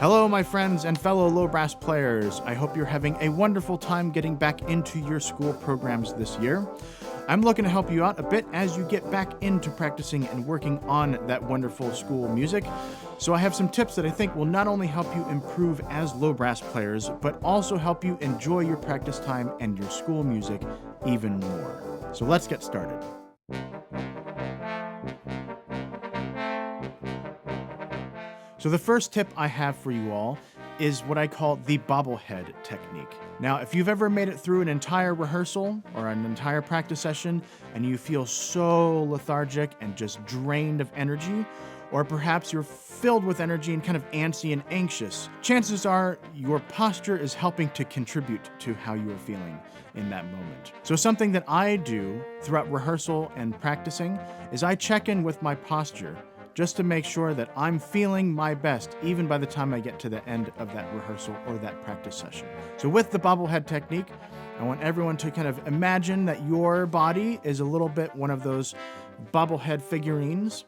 Hello, my friends and fellow low brass players. I hope you're having a wonderful time getting back into your school programs this year. I'm looking to help you out a bit as you get back into practicing and working on that wonderful school music. So I have some tips that I think will not only help you improve as low brass players, but also help you enjoy your practice time and your school music even more. So let's get started. So the first tip I have for you all is what I call the bobblehead technique. Now, if you've ever made it through an entire rehearsal or an entire practice session and you feel so lethargic and just drained of energy, or perhaps you're filled with energy and kind of antsy and anxious, chances are your posture is helping to contribute to how you are feeling in that moment. So something that I do throughout rehearsal and practicing is I check in with my posture just to make sure that I'm feeling my best even by the time I get to the end of that rehearsal or that practice session. So with the bobblehead technique, I want everyone to kind of imagine that your body is a little bit one of those bobblehead figurines.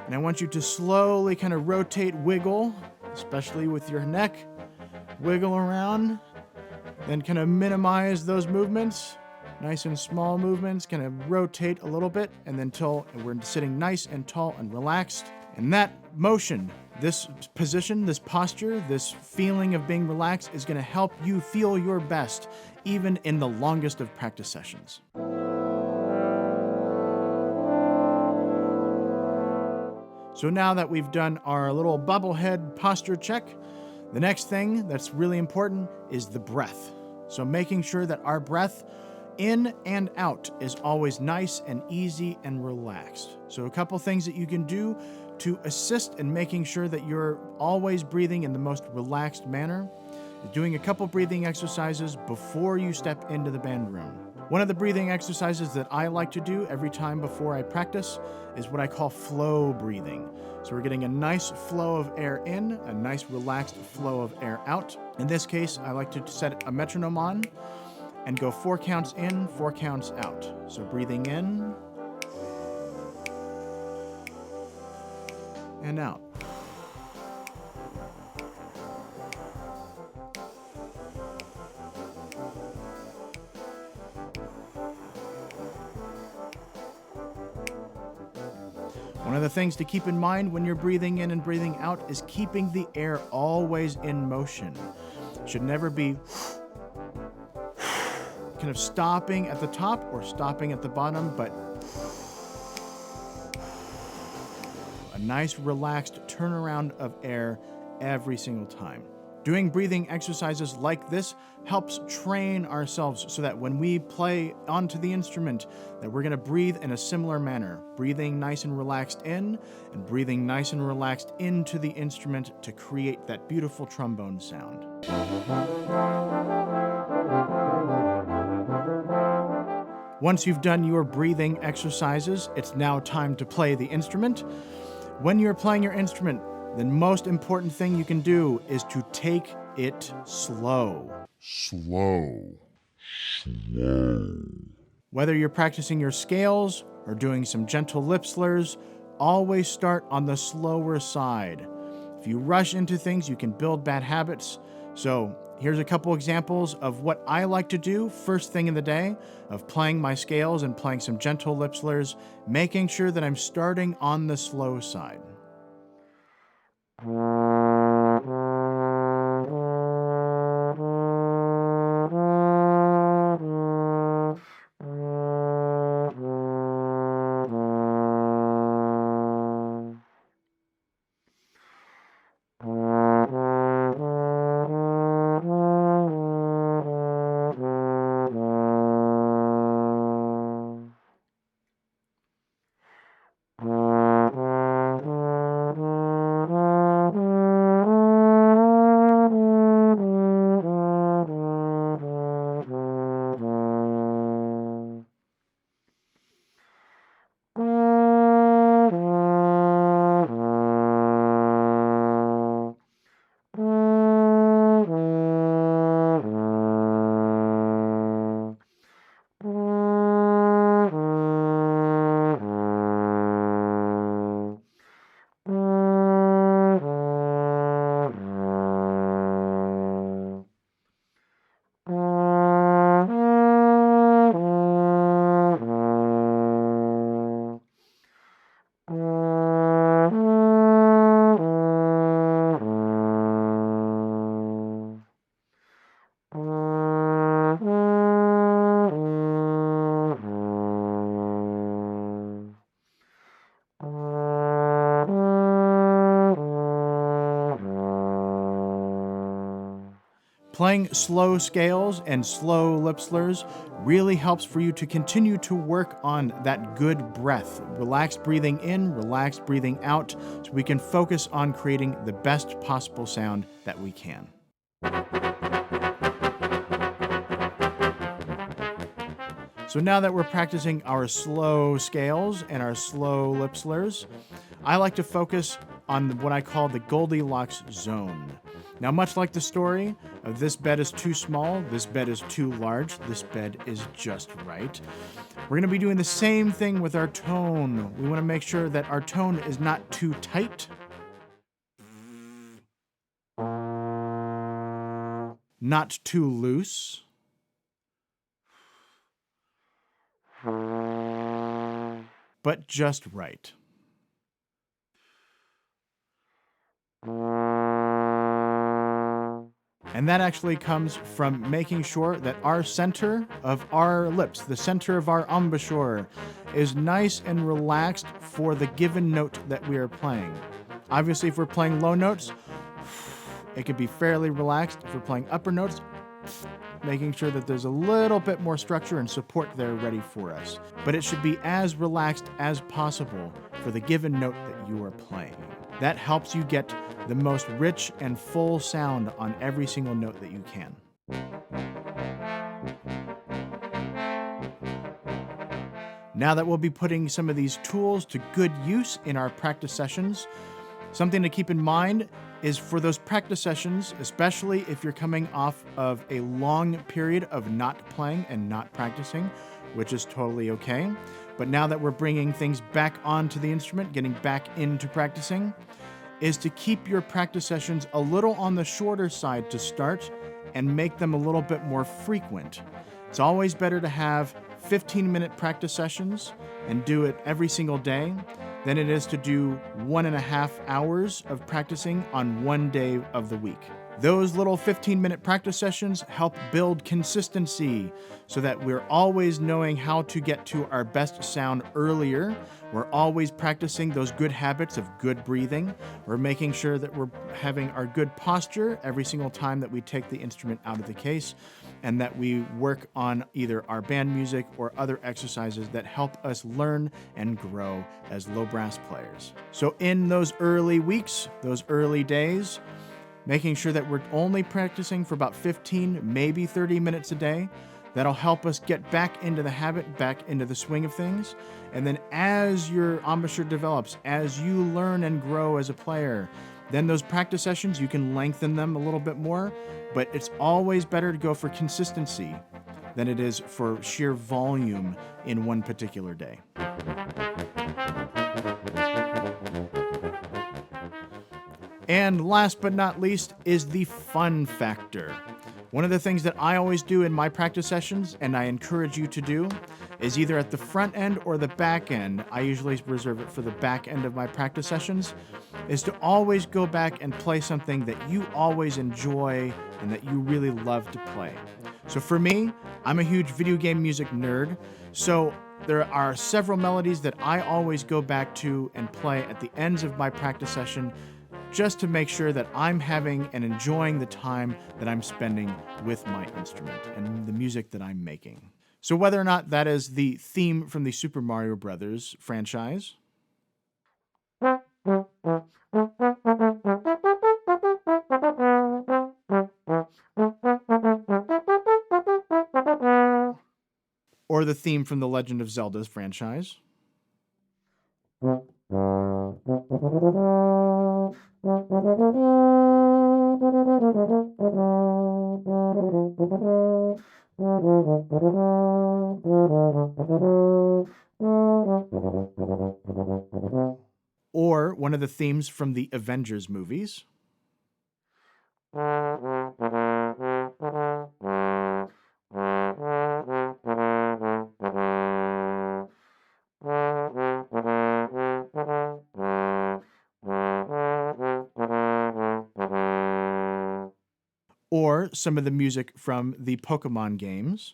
And I want you to slowly kind of rotate, wiggle, especially with your neck, wiggle around, then kind of minimize those movements. Nice and small movements, kind of rotate a little bit, and then until we're sitting nice and tall and relaxed. And that motion, this position, this posture, this feeling of being relaxed is going to help you feel your best, even in the longest of practice sessions. So now that we've done our little bobblehead posture check, the next thing that's really important is the breath. So making sure that our breath in and out is always nice and easy and relaxed. So a couple things that you can do to assist in making sure that you're always breathing in the most relaxed manner is doing a couple breathing exercises before you step into the band room. One of the breathing exercises that I like to do every time before I practice is what I call flow breathing. So we're getting a nice flow of air in, a nice relaxed flow of air out. In this case, I like to set a metronome on and go 4 counts in, 4 counts out. So breathing in and out. One of the things to keep in mind when you're breathing in and breathing out is keeping the air always in motion. It should never be kind of stopping at the top or stopping at the bottom, but a nice relaxed turnaround of air every single time. Doing breathing exercises like this helps train ourselves so that when we play onto the instrument, that we're going to breathe in a similar manner, breathing nice and relaxed in and breathing nice and relaxed into the instrument to create that beautiful trombone sound. Once you've done your breathing exercises, it's now time to play the instrument. When you're playing your instrument, the most important thing you can do is to take it slow. Slow. Whether you're practicing your scales or doing some gentle lip slurs, always start on the slower side. If you rush into things, you can build bad habits. So here's a couple examples of what I like to do first thing in the day of playing my scales and playing some gentle lip slurs, making sure that I'm starting on the slow side. Playing slow scales and slow lip slurs really helps for you to continue to work on that good breath. Relaxed breathing in, relaxed breathing out, so we can focus on creating the best possible sound that we can. So now that we're practicing our slow scales and our slow lip slurs, I like to focus on what I call the Goldilocks Zone. Now, much like the story of this bed is too small, this bed is too large, this bed is just right, we're going to be doing the same thing with our tone. We want to make sure that our tone is not too tight, not too loose, but just right. And that actually comes from making sure that our center of our lips, the center of our embouchure, is nice and relaxed for the given note that we are playing. Obviously, if we're playing low notes, it could be fairly relaxed. If we're playing upper notes, making sure that there's a little bit more structure and support there ready for us. But it should be as relaxed as possible for the given note that you are playing. That helps you get the most rich and full sound on every single note that you can. Now that we'll be putting some of these tools to good use in our practice sessions, something to keep in mind is for those practice sessions, especially if you're coming off of a long period of not playing and not practicing, which is totally okay. But now that we're bringing things back onto the instrument, getting back into practicing, is to keep your practice sessions a little on the shorter side to start and make them a little bit more frequent. It's always better to have 15-minute practice sessions and do it every single day than it is to do 1.5 hours of practicing on one day of the week. Those little 15-minute practice sessions help build consistency so that we're always knowing how to get to our best sound earlier. We're always practicing those good habits of good breathing. We're making sure that we're having our good posture every single time that we take the instrument out of the case, and that we work on either our band music or other exercises that help us learn and grow as low brass players. So in those early weeks, those early days, making sure that we're only practicing for about 15, maybe 30 minutes a day. That'll help us get back into the habit, back into the swing of things. And then as your embouchure develops, as you learn and grow as a player, then those practice sessions, you can lengthen them a little bit more, but it's always better to go for consistency than it is for sheer volume in one particular day. And last but not least is the fun factor. One of the things that I always do in my practice sessions, and I encourage you to do, is either at the front end or the back end. I usually reserve it for the back end of my practice sessions, is to always go back and play something that you always enjoy and that you really love to play. So for me, I'm a huge video game music nerd, so there are several melodies that I always go back to and play at the ends of my practice session, just to make sure that I'm having and enjoying the time that I'm spending with my instrument and the music that I'm making. So whether or not that is the theme from the Super Mario Brothers franchise, or the theme from the Legend of Zelda's franchise, or one of the themes from the Avengers movies, or some of the music from the Pokemon games,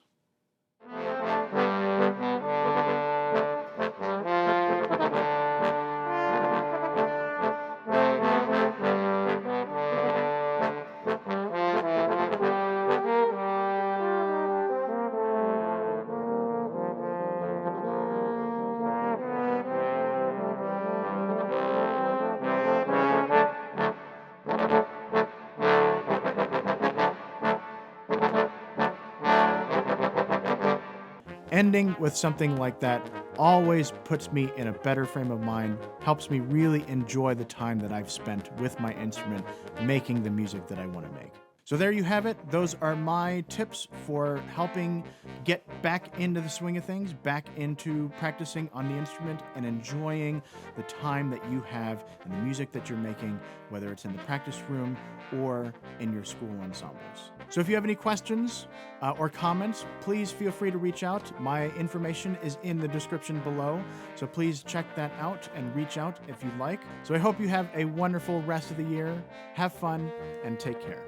ending with something like that always puts me in a better frame of mind, helps me really enjoy the time that I've spent with my instrument making the music that I want to make. So there you have it. Those are my tips for helping get back into the swing of things, back into practicing on the instrument and enjoying the time that you have and the music that you're making, whether it's in the practice room or in your school ensembles. So if you have any questions or comments, please feel free to reach out. My information is in the description below, so please check that out and reach out if you'd like. So I hope you have a wonderful rest of the year. Have fun and take care.